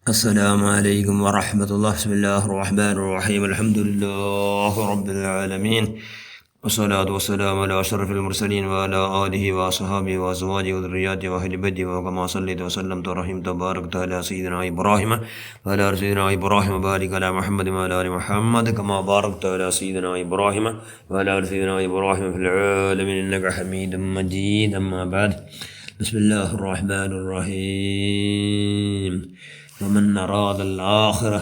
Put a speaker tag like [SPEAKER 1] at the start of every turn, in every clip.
[SPEAKER 1] السلام عليكم ورحمة الله. بسم الله الرحمن الرحيم. الحمد لله رب العالمين، والصلاة والسلام على أشرف المرسلين وعلى آله وأصحابه وأزواجه وذرياته وأهل بيته، وكما صليت وسلمت ورحمت وباركت على سيدنا إبراهيم وعلى آل سيدنا إبراهيم، وبارك على محمد وعلى آل محمد كما باركت على سيدنا إبراهيم وعلى آل سيدنا إبراهيم في العالمين إنك حميد مجيد. أما بعد، بسم الله الرحمن الرحيم. ومن أراد الآخرة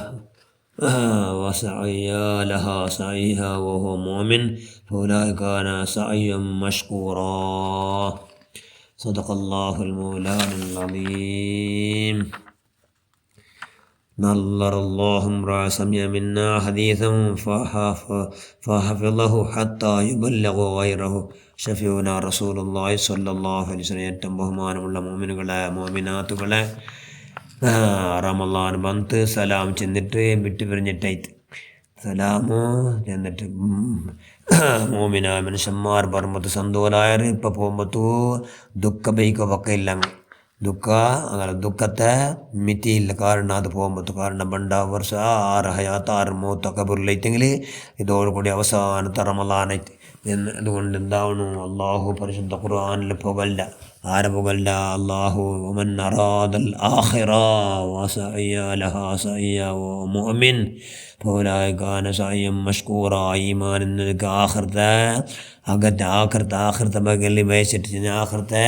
[SPEAKER 1] وسعي لها سعيها وهو مؤمن فأولئك كان سعيهم مشكورا. صدق الله المولان العظيم. نظر الله امرأ سمع منا حديثا فحفظه حتى يبلغ غيره. ഷഫീഉനാ റസൂലുള്ളാഹി സ്വല്ലല്ലാഹു അലൈഹി വസല്ലം. ഏറ്റവും ബഹുമാനമുള്ള മുഅ്മിനുകളെ മുഅ്മിനാത്തുകളെ, റമളാൻ ബന്ത് സലാം ചെന്നിട്ട് വിട്ടു പിരിഞ്ഞിട്ടായിട്ട് സലാമോ ചെന്നിട്ട് മോമിനായ മനുഷ്യന്മാർ ബർമ്മത്ത് സന്തോലായർ ഇപ്പം പോകുമ്പത്തൂ ദുഃഖ ബൈക്കോ ഒക്കെ ഇല്ല. അങ്ങനെ ದುಃಖത്തെ ಮಿತಿ ಇಲ್ಲ. ಕಾರಣ ಅದು ಹೋಗ್ಬತ್ತು. ಕಾರಣ ಬಂಡ ವರ್ಷ 6 ಹಯಾತ್ 6 ಮೌತ್ತೊക്കെ ബുറിലൈത്തെങ്കിൽ ഇതോടുകൂടി അവസാനത്തെ റമളാൻ ಐತಿ. അതുകൊണ്ട് എന്താവണു, അള്ളാഹു പരിശുദ്ധ ഖുർആനിൽ പുകഴ്ല്ല. ആരെ പുകഴ്ല്ല? അള്ളാഹു വമൻ അറാദൽ ആഖിറ വസഅയ ലഹാ സഅയ വഹുവ മുഅ്മിൻ ഫൗലായിക കാന സഅയം മഷ്കൂറ. ഈമാൻ എന്നതിക്ക് ആഖിറത്തെ ആഖിറത്തെ ബഗലിൽ വയസ്സിട്ട് ആഖിറത്തെ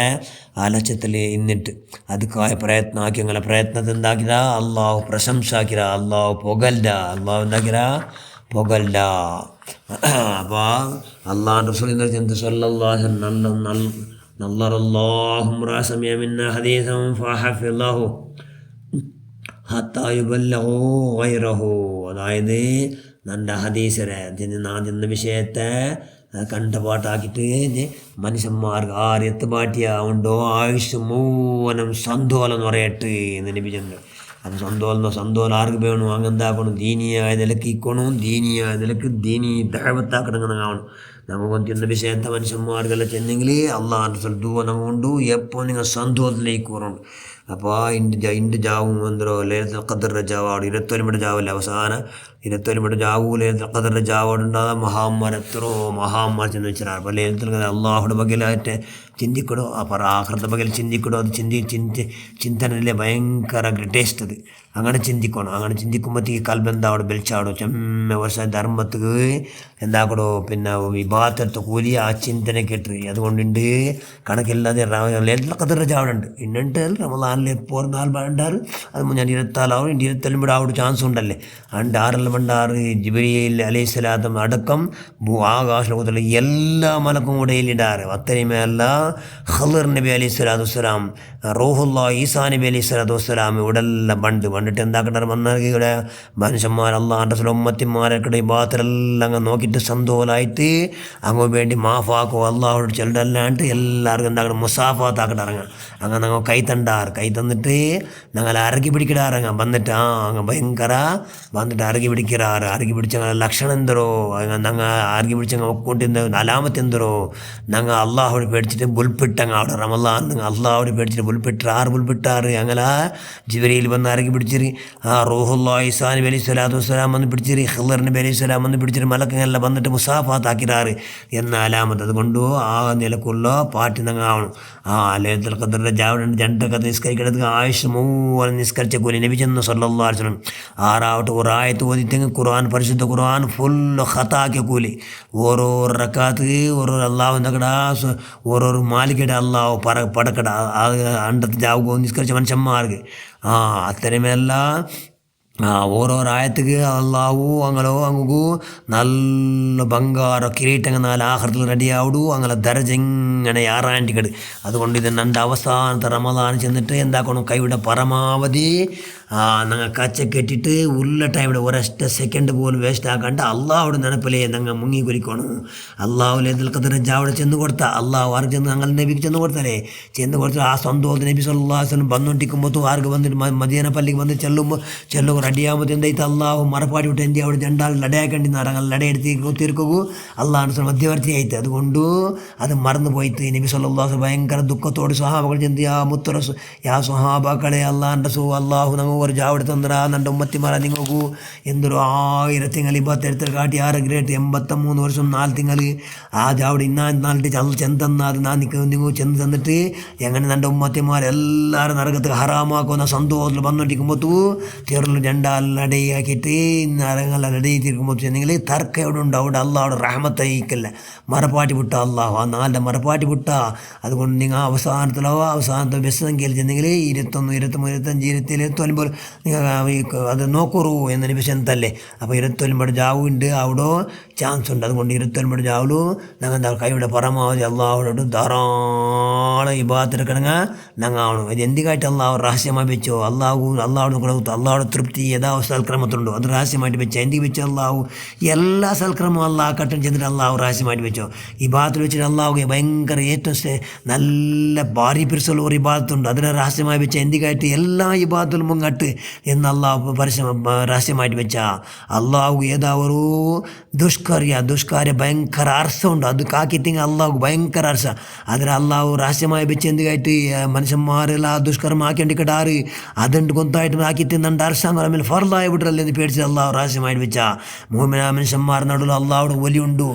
[SPEAKER 1] ആലസ്യത്തിൽ ഇന്നിട്ട് ಅದಕ್ಕಾಗಿ ಪ್ರಯತ್ನ ಹಾಕಿ ಅಂಗಲ ಪ್ರಯತ್ನದ എന്താക്കിದ അള്ളാഹു പ്രശംസാക്കിര, അള്ളാഹു പുകഴ്ല്ല. അള്ളാഹു എന്താക്കിര? പുകഴ്ല്ല. അപ്പോൾ അള്ളാഹു റസൂൽ എന്ന് സല്ലല്ലാഹു നല്ലറല്ലാഹു ഇമ്രാ സമിഅ മിന്നാ ഹദീസൻ ഫഹഫിളഹു ഹത്താ യുബല്ലഗു ഗൈറഹു. അതായത് നമ്മുടെ ഹദീസരെ നാം ചെന്ന വിഷയത്തെ കണ്ടപാട്ടാക്കിയിട്ട് മനുഷ്യന്മാർക്ക് ആര് എത്തുപാട്ടിയാവുണ്ടോ ആയുഷ് മൂവനം സന്തോലം എന്ന് പറയട്ടെ എന്ന് ലഭിച്ചിട്ടുണ്ട്. അത് സന്തോലം ആർക്ക് വേണം? അങ്ങെന്താക്കണം? ദീനിയായ നിലക്ക് ഇക്കണം, ദീനിയായ നിലക്ക് ദീനി ദഅവത്താക്കണങ്ങാവണം. നമുക്കൊന്ന് ചെന്ന വിഷയത്തെ മനുഷ്യന്മാർക്കെല്ലാം ചെന്നെങ്കിൽ അള്ളാഹ് ദുആ നമ്മുണ്ട് എപ്പോൾ നിങ്ങൾ സന്തോഷത്തിലേക്ക് വരണം. അപ്പോൾ ഇൻ്റെ ജാവും എന്തോ ലൈലത്തുൽ ഖദ്റിൻ്റെ ജാവാട് 21 ജാവല്ല അവസാനം 21 ജാവൂ ലൈലത്തുൽ ഖദ്റിൻ്റെ ജാവാടുണ്ടാകുന്ന മഹാന്മാർ ചെന്ന് വെച്ചാൽ. അപ്പോൾ ലൈലത്തുൽ ഖദ്ർ അള്ളാഹുടെ ബഗലായിട്ട് ചിന്തിക്കടോ, അപ്പോൾ ആഖിറത്തെ ബഗൽ ചിന്തിക്കടോ. അത് ചിന്തനല്ലേ ഭയങ്കര ടേസ്റ്റ്. അത് അങ്ങനെ ചിന്തിക്കണം. അങ്ങനെ ചിന്തിക്കുമ്പോഴത്തേക്ക് കൽബെന്താവണം? ബെൽച്ചാടോ ചെമ്മ വർഷ ധർമ്മത്തിക്ക് എന്താക്കടോ, പിന്നെ വിഭാഗത്തെ കൂലി ആ ചിന്തന കേട്ട്. അതുകൊണ്ടുണ്ട് കണക്കില്ലാതെ ലൈലത്തുൽ ഖദ്റിൻ്റെ ജാവുണ്ട്. ഇന്നിട്ട് റമളാനിൽ എപ്പോൾ 4 വേണ്ടാറ് അത് ഞാൻ 24 27 ആവിടെ ചാൻസ് ഉണ്ടല്ലേ. അണ്ട് 6 വേണ്ടാറ് ജിബ്രീൽ അലൈഹിസ്സലാം അടക്കം ആകാശലോകത്തുള്ള എല്ലാ മലക്കും കൂടെ ഇടാറ്. അത്രയുമല്ല ഖളിർ നബി അലൈഹിസ്സലാത്തു വസ്സലാം, റൂഹുല്ലാ ഈസാ നബി അലൈഹിസ്സലാത്തു വസ്സലാം ഇവിടെല്ലാം വന്നിട്ട് എന്താക്കണ്ടാറ്? ഇവിടെ മനുഷ്യന്മാർ അള്ളാഹുൻ്റെ ഉമ്മത്തിമാരൊക്കെ ഇബാദത്തെല്ലാം അങ്ങ് നോക്കിയിട്ട് സന്തോഷമായിട്ട് അങ്ങ് വേണ്ടി മാഫാക്കോ അള്ളാഹുടെ ചെല്ലല്ലാണ്ട് എല്ലാവർക്കും എന്താക്കണം? മുസാഫാത്താക്കിട്ടിറങ്ങാം. അങ്ങനെ ഞങ്ങൾ കൈ തന്നിട്ട് ഞങ്ങൾ അരക്കി പിടിക്കിടാറങ്ങാം. വന്നിട്ട് അങ്ങ് ഭയങ്കര വന്നിട്ട് അരക്കി പിടിച്ച ലക്ഷണം എന്തോ ഞങ്ങൾ അരക്കി പിടിച്ചങ്ങ് ഒക്കൊണ്ടിരുന്ന അലാമത്ത് എന്തോ ഞങ്ങൾ അള്ളാഹുടെ പേടിച്ചിട്ട് ബുൽപ്പിട്ടങ്ങ് അവിടെ റമളാൻ ഞങ്ങൾ അള്ളാഹുടെ പേടിച്ചിട്ട് ബുൽപ്പിട്ടാറ്. അങ്ങനെ ജിബ്രീൽ വന്ന് അരക്കി പിടിച്ചിട്ട് റൂഹുല്ലാ ഈസാ നബി അലൈഹി സ്വലാത്തു വസ്സലാം വന്ന് പിടിച്ചിട്ട് ഖളിർ നബി അലൈഹി സ്വലാം വന്ന് പിടിച്ചിട്ട് മലക്കെല്ലാം വന്നിട്ട് മുസാഫാത്താക്കിടാറ് എന്ന അലാമത്ത്. അതുകൊണ്ട് ആ നിലക്കുള്ള പാട്ട് ഞങ്ങൾ ആവണം. ലൈലത്തുൽ ഖദ്റിൻ്റെ ജാവുണ്ട് 2 നിസ്കരിക്കുന്നത് ആയുഷ് മൂവനം നിസ്കരിച്ച കൂലി. നബി ചെന്ന് സല്ലല്ലാഹു അലൈഹി വസല്ലം 6 ഒരായത്ത് ഓതിത്തെങ്കിൽ ഖുർആൻ പരിശുദ്ധ ഖുർആൻ ഫുള്ള് ഖത്താക്കിയ കൂലി. ഓരോ റക്കാത്ത് ഓരോ അള്ളാഹു എന്താക്കടാ ഓരോ മാലിക്കട അള്ളാഹു പടക്കട അണ്ടത്തെ ജാവുക നിസ്കരിച്ച മനുഷ്യന്മാർക്ക് അത്തരമല്ല ഓരോ ആയത്തുക്ക് അള്ളാഹു അങ്ങു നല്ല ಬಂಗಾರ ಕಿರೀಟಂಗ 4 ആഖിറത്തിൽ റെഡി ആവിടൂ. അങ്ങനെ ദരജ ഇങ്ങനെ 6 കട്. അതുകൊണ്ട് ഇത് എൻ്റെ അവസാനത്തെ റമളാൻ ചെന്നിട്ട് എന്താക്കണം? കൈവിടെ പരമാവധി ഞങ്ങൾ കച്ചക്കെട്ടിട്ട് ഉള്ള ടൈമിൽ ഒരൊറ്റ സെക്കൻഡ് പോലും വേസ്റ്റ് ആക്കാണ്ട് അള്ളാഹുടെ നിനപ്പിലേ ഞങ്ങൾ മുങ്ങി കുരിക്കണം. അള്ളാഹു ലൈലത്തുൽ ഖദ്ർ അവിടെ ചെന്ന് കൊടുത്ത അള്ളാഹു ആർക്ക് ചെന്ന് ഞങ്ങൾ നബിക്ക് ചെന്ന് കൊടുത്തല്ലേ. ചെന്ന് കൊടുത്താൽ ആ സ്വന്തം നബി സല്ലല്ലാഹു അലൈഹി വസല്ലം വന്നുകൊണ്ടിരിക്കുമ്പോൾ ആർക്ക് വന്നിട്ട് മദീന പള്ളിക്ക് വന്ന് ചെല്ലുമ്പോൾ റെഡിയാകുമ്പോൾ എന്തായിട്ട് അള്ളാഹു മറപ്പാടി വിട്ട് എൻ്റെ അവിടെ 2 ലടയാക്കേണ്ടി നടങ്ങൾ ലടയെടുത്ത് തീർക്കൂ അള്ളാഹു മധ്യവർത്തി ആയിട്ട്. അതുകൊണ്ട് അത് മറന്നു പോയിട്ട് നബി സല്ലല്ലാഹു അലൈഹി വസല്ലം ഭയങ്കര ദുഃഖത്തോട് സ്വഹാബകൾ ചെന്ന് യാ സ്വഹാബാക്കളെ അള്ളാഹുൻ്റെ അള്ളാഹു ഒരു ജാവട് തന്നറ നണ്ട ഉമ്മത്തിമാര നിങ്ങൾക്കു എന്തൊരു 1000 തിങ്കൾ 27 കാട്ടി 6 ഗ്രേറ്റ് 83 വർഷം 4 തിങ്കൾ ആ ജാവട് ഇന്നാലിട്ട് ചെന്തന്ന അത് നിങ്ങൾ ചെന്ന് തന്നിട്ട് എങ്ങനെ നണ്ട ഉമ്മത്തിമാരെല്ലാവരും നരകത്ത് ഹറാമാക്കുന്ന സന്തോഷത്തിൽ വന്നോണ്ടിരിക്കുമ്പോൾ തീർന്നു രണ്ടാളിനടയാക്കിയിട്ട് ഇന്നരങ്ങളിടയിട്ടിരിക്കുമ്പോൾ ചെന്നെങ്കിൽ തർക്കം എവിടെ ഉണ്ട് അവിടെ അള്ളാഹുടെ റഹ്മത്തയിക്കല്ല മറപ്പാട്ടി വിട്ട അള്ളാഹു ആ 4 മറപ്പാട്ടി വിട്ട അതുകൊണ്ട് നിങ്ങൾ അവസാനത്തെ ബസ്സംഖ്യയിൽ ചെന്നെങ്കിൽ 21 23 25 29 നിങ്ങൾ അത് നോക്കൂറൂ എന്ന നിമിഷത്തല്ലേ അപ്പോൾ 29 ജാവുണ്ട് അവിടെ ചാൻസ് ഉണ്ട് അതുകൊണ്ട് 29 ജാവുള്ളൂ ഞങ്ങൾ എന്താ കൈയുടെ പരമാവധി അള്ളാഹുടോട്ട് ധാരാളം ഇബാദത്തെടുക്കണമെങ്കിൽ ഞങ്ങൾ ആവണം അത് എന്തിനായിട്ട് അള്ളാഹു രഹസ്യമായി വെച്ചോ അള്ളാഹുടെ കൂടെ അള്ളാഹുടെ തൃപ്തി ഏതാ സൽക്രമത്തുണ്ടോ അത് രഹസ്യമായിട്ട് വെച്ചോ എന്തിക്ക് വെച്ചോ അള്ളാഹു എല്ലാ സൽക്രമവും അള്ളാഹ് കട്ടൻ ചെന്നിട്ട് അള്ളാഹു രഹസ്യമായിട്ട് വെച്ചോ ഇബാദത്തിൽ വെച്ചിട്ട് അള്ളാഹു ഭയങ്കര ഏറ്റവും നല്ല ഭാരി പിരിച്ചുള്ള ഒരു ഇബാദത്തുണ്ട് അതിനെ രഹസ്യമായി വെച്ച എന്തിക്കായിട്ട് എല്ലാ ഇബാദത്തിലും മുങ്ങട്ട് എന്ന് അള്ളാഹു രഹസ്യമായിട്ട് വെച്ചാൽ അള്ളാഹു ഏതാ ഒരു ദുഷ്കാര്യ ഭയങ്കര അർസമുണ്ട് അത് കാക്കിത്തിങ്ങ അള്ളാഹു ഭയങ്കര അർസ അതിന് അള്ളാഹു രഹസ്യമായി വെച്ച് എന്തിക്കായിട്ട് മനുഷ്യന്മാരെല്ലാം ആ ദുഷ്കർമ്മം ആക്കിണ്ടിക്കിടാറ് അതുകൊണ്ട് കൊന്തായിട്ട് ആക്കി തിന്നണ്ട് അർസാങ്ങൾ ഫർദായി വിടറല്ലേ എന്ന് പേടിച്ച് അള്ളാഹു രഹസ്യമായിട്ട് വെച്ചാൽ മനുഷ്യന്മാർ നടുവിൽ അള്ളാഹുടെ ഒലിയുണ്ട്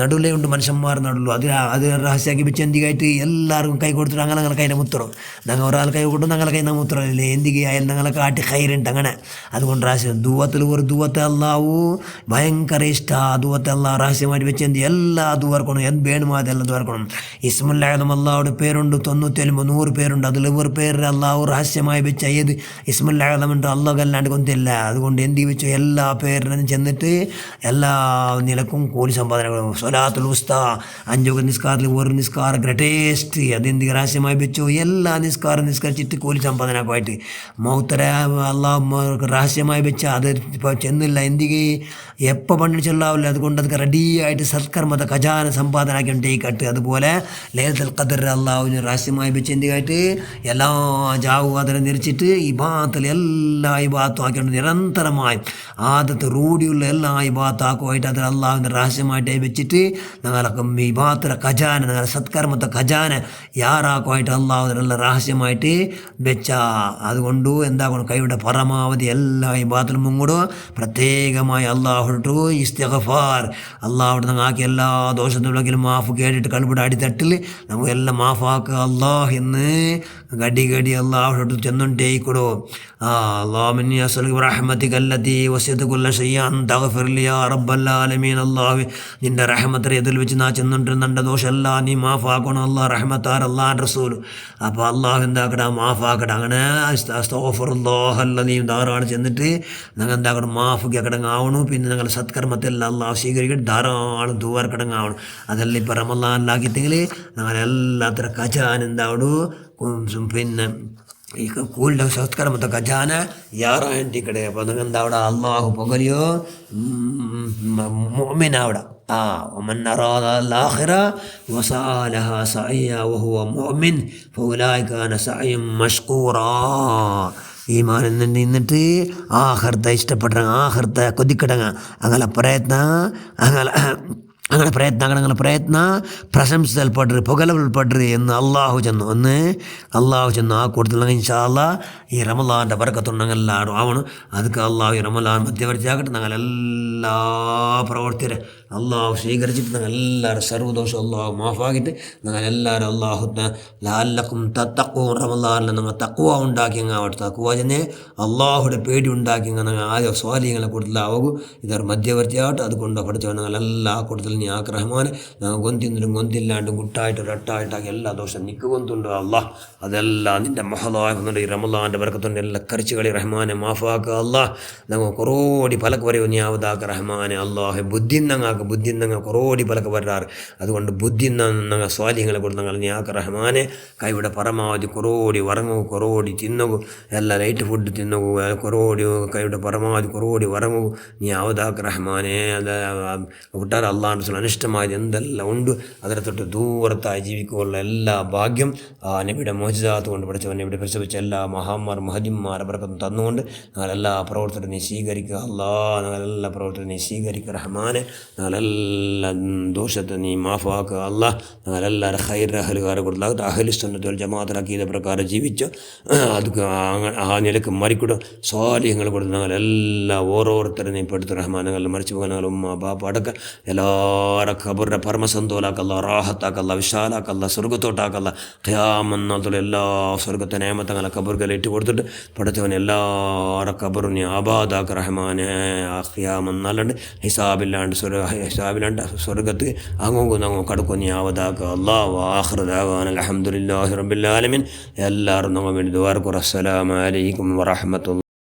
[SPEAKER 1] നടുവിലേ ഉണ്ട് മനുഷ്യന്മാർ നടുവിൽ അത് രഹസ്യമാക്കി വെച്ച് എന്തിക്കായിട്ട് എല്ലാവർക്കും കൈ കൊടുത്തിട്ട് അങ്ങനെ കൈയുടെ മുത്തറോ ഞങ്ങൾ ഒരാൾ കൈ കൊടുത്തു ഞങ്ങളെ കൈ മുത്തറല്ലേ എന്തിക്കായാലും ഞങ്ങളെ കാട്ടി കൈറുണ്ട് അങ്ങനെ അതുകൊണ്ട് രഹസ്യം ദൂവത്തിൽ ഒരു ദൂവത്തെ അള്ളാഹു ഭയങ്കര ഇഷ്ട ദൂവത്തെ അള്ളാഹു രഹസ്യമായിട്ട് വെച്ച് എന്ത് എല്ലാ ദൂവർക്കണം എന്ത് വേണമോ അതെല്ലാം ദൂവർക്കണം ഇസ്മുല്ലാഹും അള്ളാഹുടെ പേരുണ്ട് 99 പേരുണ്ട് അതിൽ ഒരു പേര് അള്ളാഹു രഹസ്യമായി വെച്ച ഏത് ഇസ്മുല്ലാഹുണ്ട് അള്ളാഹ് അല്ലാണ്ട് കൊന്നില്ല അതുകൊണ്ട് എന്തി വെച്ചു എല്ലാ പേരിനും ചെന്നിട്ട് എല്ലാ നിലക്കും കൂലി സമ്പാദന സ്വലാത്തുൽ ഉസ്ത 5 നിസ്കാരത്തിൽ ഒരു നിസ്കാരം ഗ്രേറ്റസ്റ്റ് അതെന്ത് രഹസ്യമായി വെച്ചു എല്ലാ നിസ്കരിച്ചിട്ട് കൂലി സമ്പാദനമായിട്ട് മൗത്തര അള്ളാഹ് രഹസ്യമായി വെച്ച അത് ഇപ്പോൾ ചെന്നില്ല എന്തിക്ക് എപ്പോൾ പണി ചെല്ലാവില്ല അതുകൊണ്ട് അതൊക്കെ റെഡിയായിട്ട് സത്കർമ്മത്തെ ഖജാന സമ്പാദനമാക്കി ഉണ്ടേക്കട്ട് അതുപോലെ ലൈലത്തുൽ ഖദർ അള്ളാഹുവിന് രഹസ്യമായി വെച്ച് എന്തിനായിട്ട് എല്ലാ ജാവു അതിനെ നിരച്ചിട്ട് ഇബാത്തിൽ എല്ലാ ഇബാത്തും ആക്കിയിട്ട് നിരന്തരമായി ആദ്യത്തെ റൂഡിയുള്ള എല്ലാ ഇബാത്താക്കുമായിട്ട് അതിൽ അള്ളാഹുവിൻ്റെ രഹസ്യമായിട്ട് വെച്ചിട്ട് ഞങ്ങളൊക്കെ ഇബാത്തിലെ ഖജാന ഞങ്ങളെ സത്കർമ്മത്തെ ഖജാന യാറാക്കുമായിട്ട് അള്ളാഹുവിനെല്ലാം രഹസ്യമായിട്ട് വെച്ച അതുകൊണ്ട് എന്താക്കണം കൈയുടെ പരമാവധി എല്ലാ ഇബാത്തിലും മുങ്ങോടും പ്രത്യേകമായി അള്ളാഹുട്ടു ഇസ്തിഗ്ഫാർ അള്ളാഹുടെ ഞങ്ങൾ ആക്കി എല്ലാ ദോഷത്തിലും മാഫ് കേട്ടിട്ട് കൽബിയുടെ അടിത്തട്ടിൽ നമുക്ക് എല്ലാം മാഫാക്കുക അള്ളാഹ് എന്ന് ഗടി അള്ളാഹുട്ടു ചെന്നുണ്ടേയിക്കൊടു അള്ളാഹുമിന്നി അസ്അലുക ബിറഹ്മതിക അല്ലതി വസിഅത് കുല്ല ശൈഅൻ തഗ്ഫിർ ലി യാ റബ്ബൽ ആലമീൻ അള്ളാഹു നിൻ്റെ റഹ്മത്തിനെ എതിൽ വെച്ച് നാ ചെന്നുണ്ടിരുന്നുണ്ട് ദോഷമെല്ലാം നീ മാഫാക്കണം അള്ളാഹ് റഹ്മത്താർ അള്ളാഹ് റസൂൽ അപ്പോൾ അള്ളാഹു എന്താക്കട മാഫാക്കട അങ്ങനെ അസ്തഗ്ഫിറുല്ലാഹല്ലദീം ധാരാളം ചെന്നിട്ട് ഞങ്ങൾ എന്താക്കണം മാഫ് കിടങ്ങാവണം പിന്നെ ഞങ്ങൾ സത്കർമ്മത്തെല്ലാം അള്ളാഹു സ്വീകരിക്കട്ടെ ധാരാളം ദുആ കിടങ്ങാവണം അതെല്ലാം ഇപ്പോൾ റമളാനിലാക്കിയിട്ടെങ്കിൽ ഞങ്ങളെല്ലാത്തരം ഖജാന എന്താവണം പിന്നെ ഈ കൂലിൻ്റെ സത്കർമ്മത്തെ ഖജാന യാറാണ്ടി കട അപ്പോൾ നിങ്ങൾ എന്താ അവിടെ അള്ളാഹു പൊകലിയോ മുഅ്മിൻ അവിടെ ومن أراد الآخرة وسعى لها سعيا وهو مؤمن فأولئك كان سعيهم مشكورا ഈമാൻ നിന്നിട്ട് ആഖിറത്തെ ഇഷ്ടപ്പെടുക ആഖിറത്തെ കൊതിക്കിടങ്ങ അങ്ങനെ പ്രയത്ന പ്രശംസിಸಲ್ಪಡ್ರಿ പൊകലപ്പെടുറി എന്ന് അള്ളാഹു ചെന്നു ആ കൂട്ടത്തിൽ ഇൻഷാ അല്ലാഹ് ഈ റമളാൻ്റെ ബർക്കത്തുണ്ടെങ്കിൽ ആവണം ಅದಕ್ಕೆ അള്ളാഹു ഈ റമളാൻ മധ്യവർത്തിയാക്കട്ടെ ഞങ്ങളെല്ലാ പ്രവർത്തിരെ അള്ളാഹു സ്വീകരിച്ചിട്ട് ഞങ്ങളെല്ലാവരും സർവ്വദോഷം അള്ളാഹു മാഫാക്കിയിട്ട് ഞങ്ങളെല്ലാവരും അള്ളാഹു ലഅല്ലക്കും തത്തഖൂൻ റമളാനിൽ ഞങ്ങൾ തഖ്വ ഉണ്ടാക്കിയെങ്കിൽ ആവട്ടെ തഖ്വ തന്നെ അള്ളാഹുടെ പേടി ഉണ്ടാക്കിയെങ്കിൽ ഞങ്ങൾ ആദ്യം സ്വാലിങ്ങളെ കൂട്ടത്തിലാവും ഇതൊരു മധ്യവർത്തിയാവട്ടെ അതുകൊണ്ട് പഠിച്ചവർ ഞങ്ങളെല്ലാ കൂട്ടത്തിൽ നീ ആക്ക് റഹ്മാനെ ഞങ്ങൾ ഗൊന്തില്ലാണ്ടും ഗുട്ടായിട്ട് റട്ടായിട്ടാക്കി എല്ലാ ദോഷം നിക്ക് ഗൊന്തുണ്ട് അള്ളാഹ് അതെല്ലാം നിൻ്റെ മഹദാകുന്നുണ്ട് ഈ റമളാൻ്റെ ബർക്കത്തുണ്ട് എല്ലാ കറിച്ചുകളി റഹ്മാനെ മാഫാക്കുക അള്ളാഹ് ഞങ്ങൾ കൊറോടി പലക്ക് പറയും നീ ആവതാക്ക് റഹ്മാനെ അള്ളാഹ് ബുദ്ധി ഞങ്ങൾ കൊറോടി പലക്ക് പറയാറ് അതുകൊണ്ട് ബുദ്ധി ഞങ്ങൾ സ്വാലിങ്ങളെ കൂടെ ഞങ്ങൾ നീ ആക്ക് റഹ്മാനെ കൈവിടെ പരമാവധി കൊറോടി വറങ്ങു കൊറോടി തിന്നു എല്ലാ ലൈറ്റ് ഫുഡ് തിന്നു കൊറോടി കൈവിടെ പരമാവധി കൊറോടി വറങ്ങു നീ ആവതാക്ക് റഹ്മാനെ അത് വിട്ടാറ് അള്ളാഹ് അനിഷ്ടമായത് എന്തെല്ലാം ഉണ്ട് അതിനെ തൊട്ട് ദൂരത്തായി ജീവിക്കുള്ള എല്ലാ ഭാഗ്യം നബിയുടെ മോചിതാത്ത് കൊണ്ട് പഠിച്ചവൻ നബിയുടെ പ്രസവിച്ച എല്ലാ മഹാന്മാർ മഹദിന്മാരെ ബർക്കത്തും തന്നുകൊണ്ട് ഞങ്ങളെല്ലാ പ്രവർത്തനം നീ സ്വീകരിക്കുക അള്ളാഹ് ഞങ്ങളെല്ലാ പ്രവർത്തനം നീ സ്വീകരിക്കുക റഹ്മാനെ ഞങ്ങൾ ഞങ്ങളെല്ലാം ദോഷത്തെ നീ മാഫാക്കുക അല്ല. ഞങ്ങളെല്ലാവരും ഹൈർ അഹലുകാരെ കൊടുത്താൽ അഹലി സുന്നത്തുൽ ജമാഅത്തിലാക്കി ഇതേ പ്രകാരം ജീവിച്ചു അത് ആ നിലക്ക് മരിക്കൂടും സ്വാലിഹ്യങ്ങൾ കൊടുത്ത് ഞങ്ങളെല്ലാം ഓരോരുത്തരും നീ പെടുത്ത് റഹ്മാൻ ഞങ്ങൾ മരിച്ചു പോകാൻ ഞങ്ങൾ ഉമ്മ ബാപ്പ അടക്കം എല്ലാവരും ഖബറിൻ്റെ പരമസന്തോലാക്കല്ല റാഹത്താക്കല്ല വിശാലാക്കല്ല സ്വർഗത്തോട്ടാക്കല്ല ഖിയാമത്തുള്ള എല്ലാ സ്വർഗത്തെ നിയമത്തങ്ങളെ ഖബറുകൾ ഇട്ട് കൊടുത്തിട്ട് പഠിച്ചവൻ എല്ലാവരുടെ ഖബറും നീ ആബാദാക്ക് റഹ്മാനെ ഖിയാമെന്നല്ലാണ്ട് ഹിസാബില്ലാണ്ട് ഹിസാബില്ലാണ്ട് സ്വർഗത്ത് അങ്ങോട്ടും അങ്ങോ കടക്കും നീ ആവതാക്കുക അല്ലാഹു ആഖിറു ദഅവാന അൽഹംദുലില്ലാഹി റബ്ബിൽ ആലമീൻ. എല്ലാവരും നമ്മൾ വേണ്ടി ദുആ ചെയ്യുക. അസ്സലാമു അലൈക്കും വറഹ്മത്തുള്ളാഹി.